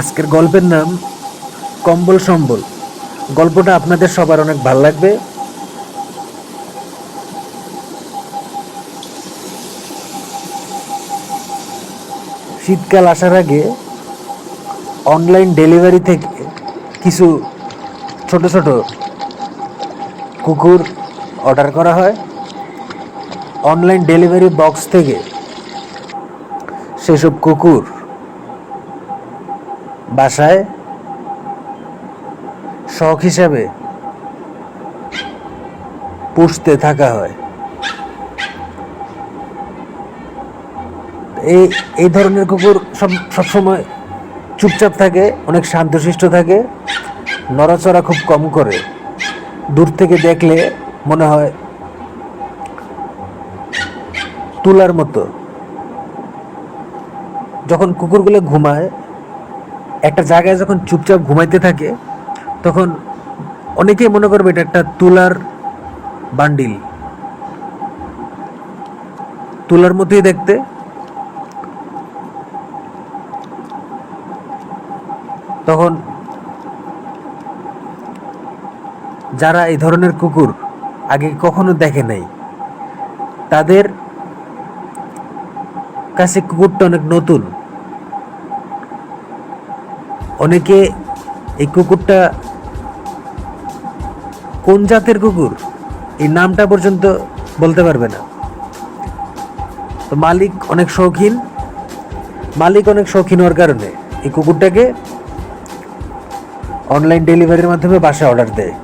আজকের গল্পের নাম কম্বল সম্বল। গল্পটা আপনাদের সবার অনেক ভালো লাগবে। শীতকাল আসার আগে অনলাইন ডেলিভারি থেকে কিছু ছোট ছোট কুকুর অর্ডার করা হয়। অনলাইন ডেলিভারি বক্স থেকে সেসব কুকুর বাসায় শখ হিসাবে পুষতে থাকা হয়। এই ধরনের কুকুর সবসময় চুপচাপ থাকে, অনেক শান্তশিষ্ট থাকে, নড়াচড়া খুব কম করে। দূর থেকে দেখলে মনে হয় তুলার মতো। যখন কুকুরগুলো ঘুমায়, একটা জায়গায় যখন চুপচাপ ঘুমাইতে থাকে, তখন অনেকেই মনে করবে এটা একটা তুলার বান্ডিল, তুলার মতোই দেখতে। তখন যারা এই ধরনের কুকুর আগে কখনো দেখে নাই, তাদের কাছে কুকুরটা অনেক নতুন। অনেকে এই কুকুরটা কোন জাতের কুকুর এই নামটা পর্যন্ত বলতে পারবে না। তো মালিক অনেক শৌখিন হওয়ার কারণে এই কুকুরটাকে অনলাইন ডেলিভারির মাধ্যমে বাসায় অর্ডার দেয়।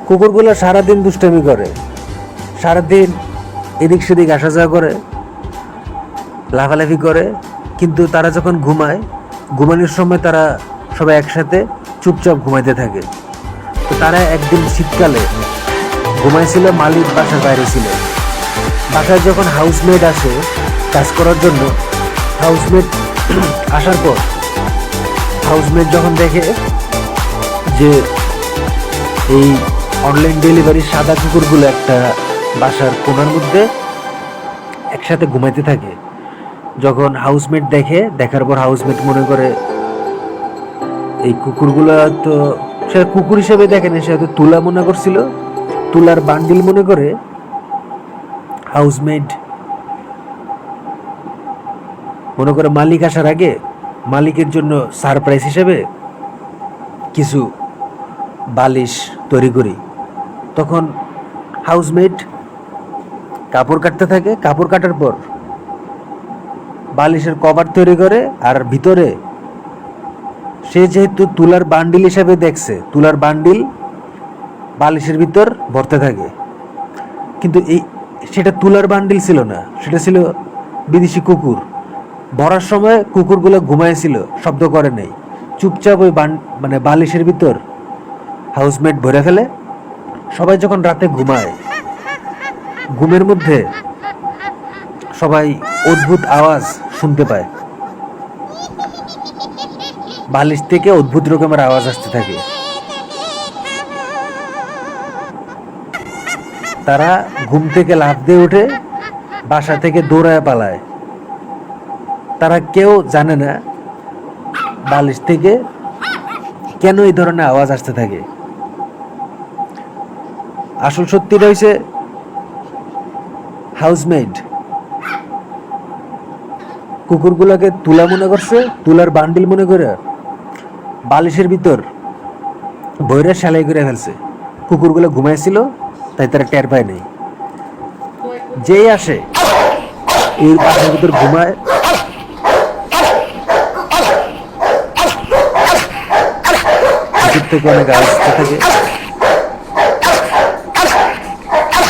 কুকুরগুলো সারাদিন দুষ্টামি করে, সারাদিন এদিক সেদিক আসা যাওয়া করে, লাফালাফি করে, কিন্তু তারা যখন ঘুমায়, ঘুমানোর সময় তারা সবাই একসাথে চুপচাপ ঘুমাইতে থাকে। তো তারা একদিন শীতকালে ঘুমাইছিল, মালিক বাসার বাইরে ছিল। বাসায় যখন হাউসমেট আসে কাজ করার জন্য, হাউসমেট আসার পর হাউসমেট যখন দেখে যে এই অনলাইন ডেলিভারি সাদা কুকুরগুলো একটা বাসার কোণার মধ্যে একসাথে ঘুমাইতে থাকে, যখন হাউসমেট দেখার পর হাউসমেট মনে করে এই কুকুরগুলো তো সে কুকুর হিসেবে দেখে না, সে হয়তো তুলা মনে করছিল, তুলার বান্ডিল মনে করে। হাউসমেট মনে করে মালিক আসার আগে মালিকের জন্য সারপ্রাইজ হিসেবে কিছু বালিশ তৈরি করি। তখন হাউসমেট কাপড় কাটতে থাকে, কাপড় কাটার পর বালিশের কভার তৈরি করে, আর ভিতরে সে যেহেতু তুলার বান্ডিল হিসাবে দেখছে, তুলার বান্ডিল বালিশের ভিতর ভরতে থাকে। কিন্তু সেটা তুলার বান্ডিল ছিল না, সেটা ছিল বিদেশি কুকুর। ভরার সময় কুকুরগুলো ঘুমাইছিল, শব্দ করে নাই, চুপচাপ ওই বালিশের ভিতর হাউসমেট ভরে ফেলে। সবাই যখন রাতে ঘুমায়, ঘুমের মধ্যে সবাই অদ্ভুত আওয়াজ শুনতে পায়, বালিশ থেকে অদ্ভুত রকমের আওয়াজ আসতে থাকে। তারা ঘুম থেকে লাফ দিয়ে উঠে বাসা থেকে দৌড়ায় পালায়। তারা কেউ জানে না বালিশ থেকে কেন এই ধরনের আওয়াজ আসতে থাকে। আসল সত্যিটা হইছে হাউসমেট কুকুরগুলোকে তুলা মনে করছে, তুলার বান্ডিল মনে করে বালিশের ভিতর বইরা সেলাই করে ফেলছে। কুকুরগুলো ঘুমাইছিল, তাই তারা টের পায় নাই। যেই আসে এই বাসার ভিতর ঘুমায়, থেকে অনেক আওয়াজ থাকে।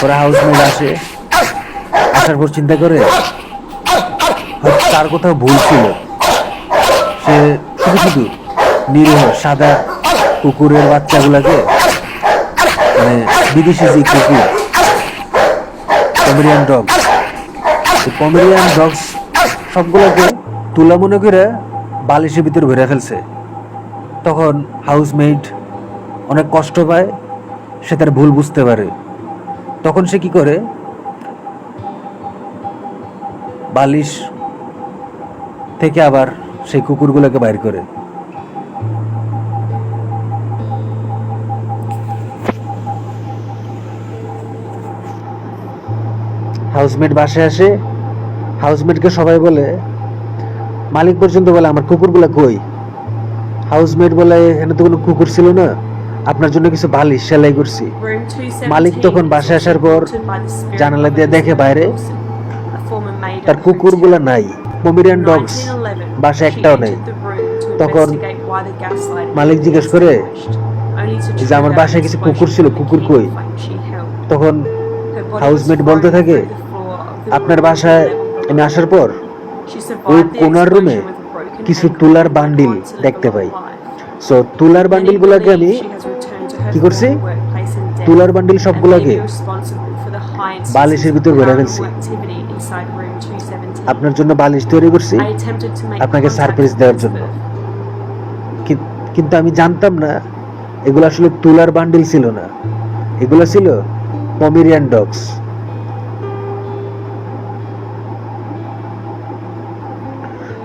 ওরা হাউসমেট আসে, আসার পর চিন্তা করে হয়তো তার কোথাও ভুল ছিল, সে শুধু শুধু নিরীহ সাদা কুকুরের বাচ্চাগুলোকে মানে বিদেশি যে কুকুর, পমেরিয়ান ডগস, পমেরিয়ান ডগস সবগুলোকে তুলা মনে করে বালিশের ভিতরে ভরে ফেলছে। তখন হাউসমেট অনেক কষ্ট পায়, সে তার ভুল বুঝতে পারে। তখন সে কি করে, বালিশ থেকে আবার সেই কুকুরগুলোকে বাইর করে। হাউসমেট বাসায় আসে, হাউসমেটকে সবাই বলে, মালিক পর্যন্ত বলে আমার কুকুরগুলো কই। হাউসমেট বলে এখানে তো কোনো কুকুর ছিল না, আপনার জন্য কিছু বালিশ সেলাই করছি। মালিক তখন বাসায় আসার পর জানালা দিয়ে দেখে বাইরে তার কুকুরগুলো নাই, পমেরিয়ান ডগস বাসায় একটাও নেই। তখন মালিক জিজ্ঞেস করে যে আমার বাসায় কিছু কুকুর ছিল, কুকুর কই? তখন হাউসমেট বলতে থাকে, আপনার বাসায় আমি আসার পর ওই কোনার রুমে কিছু তুলার বান্ডিল দেখতে পাই। সো তুলার বান্ডিল গুলাকে আমি কি করছি, তুলার বান্ডিল সবগুলোকে বালিশের ভিতর ভরে ফেলছি। আপনার জন্য বালিশ তৈরি করছি, আপনাকে সারপ্রাইজ দেওয়ার জন্য। কিন্তু আমি জানতাম না এগুলো আসলে তুলার বান্ডিল ছিল না, এগুলো ছিল পমেরিয়ান ডগস।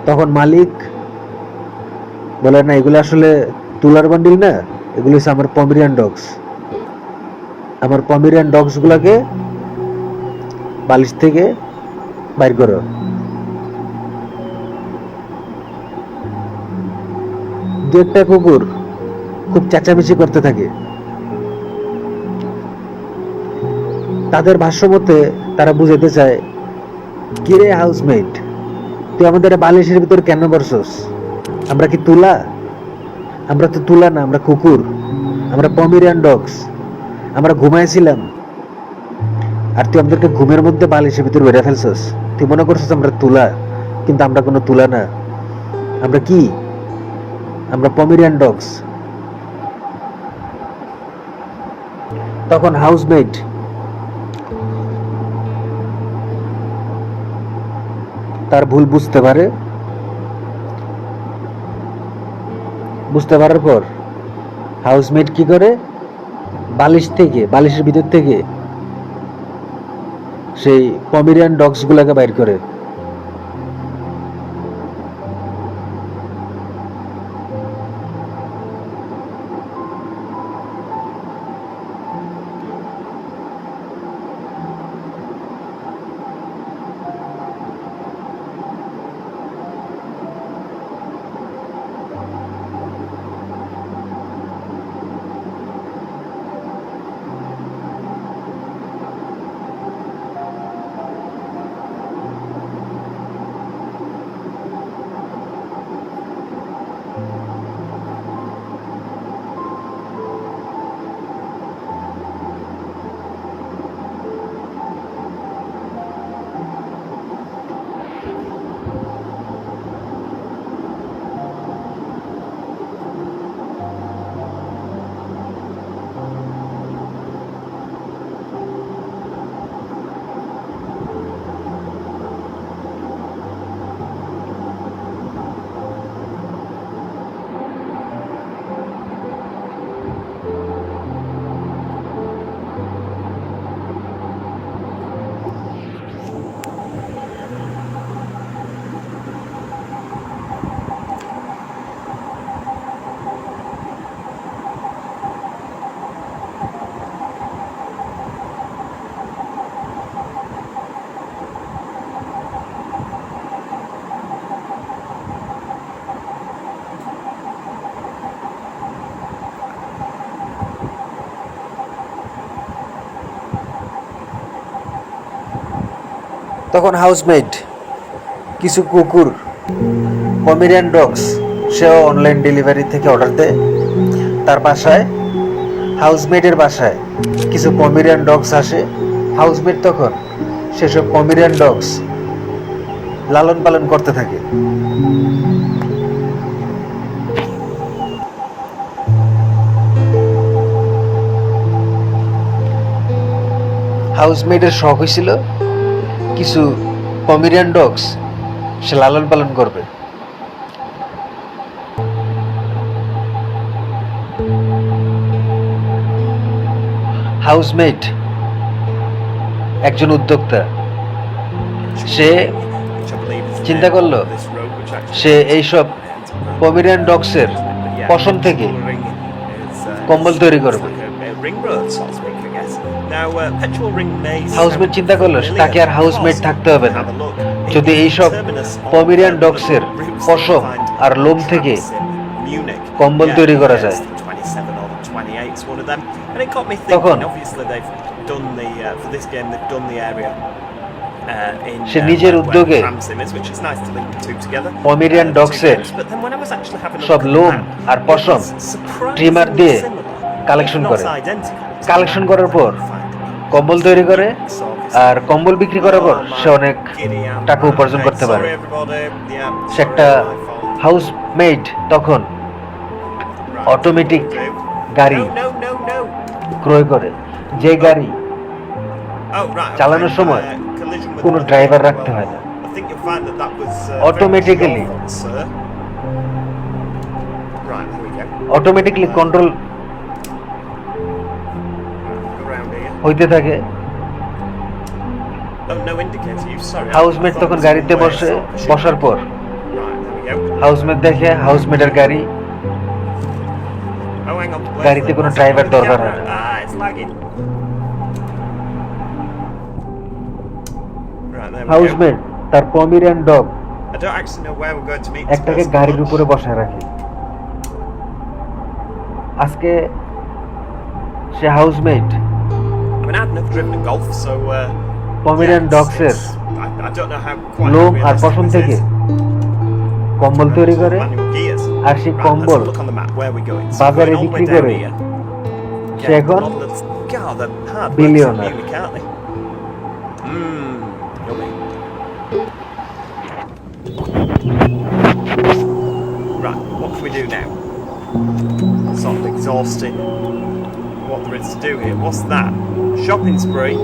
তখন মালিক বলে, না এগুলো আসলে তুলার বান্ডিল না, এগুলো হচ্ছে আমার পমেরিয়ান ডগস। আমার পমেরিয়ান ডগস গুলাকে বালিশ থেকে বাইর করো। দু একটা কুকুর খুব চেঁচামেচি করতে থাকে। তাদের ভাষ্য মতে তারা বুঝাতে চায়, কিরে হাউসমেট, তুই আমাদের বালিশের ভিতর কেন বসছস? আমরা কি তুলা? আমরা তো তুলা না, আমরা কুকুর, আমরা পমেরিয়ান ডগস। আমরা ঘুমাইছিলাম আর তুই আমাদেরকে ঘুমের মধ্যে বালিশের ভিতর বেড়ে ফেলছস। তুই মনে করছিস আমরা তুলা, কিন্তু আমরা কোনো তুলা না। আমরা কি? আমরা পমেরিয়ান ডগস। তখন হাউসমেট তার ভুল বুঝতে পারে। বুঝতে পারার পর হাউসমেট কি করে, বালিশের ভিতর থেকে সেই পমেরিয়ান ডগস গুলাকে বাইর করে। তখন হাউসমেট কিছু কুকুর, পমেরিয়ান ডগস, সেও অনলাইন ডেলিভারি থেকে অর্ডার দেয় তার বাসায়। হাউসমেটের বাসায় কিছু পমেরিয়ান ডগস আসে। হাউসমেট তখন সেসব পমেরিয়ান ডগস লালন পালন করতে থাকে। হাউসমেটের শখ হয়েছিল কিছু পমেরিয়ান ডগস সে লালন পালন করবে। হাউসমেট একজন উদ্যোক্তা, সে চিন্তা করলো সে এইসব পমেরিয়ান ডগসের পশম থেকে কম্বল তৈরি করবে। হাউসমেট চিন্তা করলো তাকে আর হাউসমেট থাকতে হবে না, যদি এইসব পমেরিয়ান ডগসের পশম আর লোম থেকে কম্বল তৈরি করা যায়। তখন সে নিজের উদ্যোগে পমেরিয়ান ডগসের সব লোম আর পশম ট্রিমার দিয়ে কালেকশন করার পর কম্বল তৈরি করে, আর কম্বল বিক্রি করার পর সে অনেক টাকা উপার্জন করতে পারে। সে একটা হাউসমেট তখন অটোমেটিক গাড়ি ক্রয় করে, যে গাড়ি চালানোর সময় কোনো ড্রাইভার রাখতে হয় না, অটোমেটিকলি কন্ট্রোল হইতে থাকে। হাউসমেট তখন গাড়িতে বসার পর হাউসমেট দেখে হাউসমেটের গাড়িতে কোনো ড্রাইভার দরকার হয় না। হাউসমেট তার পমেরিয়ান ডগ একটাকে গাড়ির উপরে বসায় রাখে। আজকে সে হাউসমেট পমেরিয়ান ডগসের লোম আর পশম থেকে কম্বল তৈরি করে, আর সেই কম্বল বাজারে বিক্রি করে সে এখন billionaire. Right, what can we do now? Sort of exhausting what there is to do here. What's that? Shopping spree.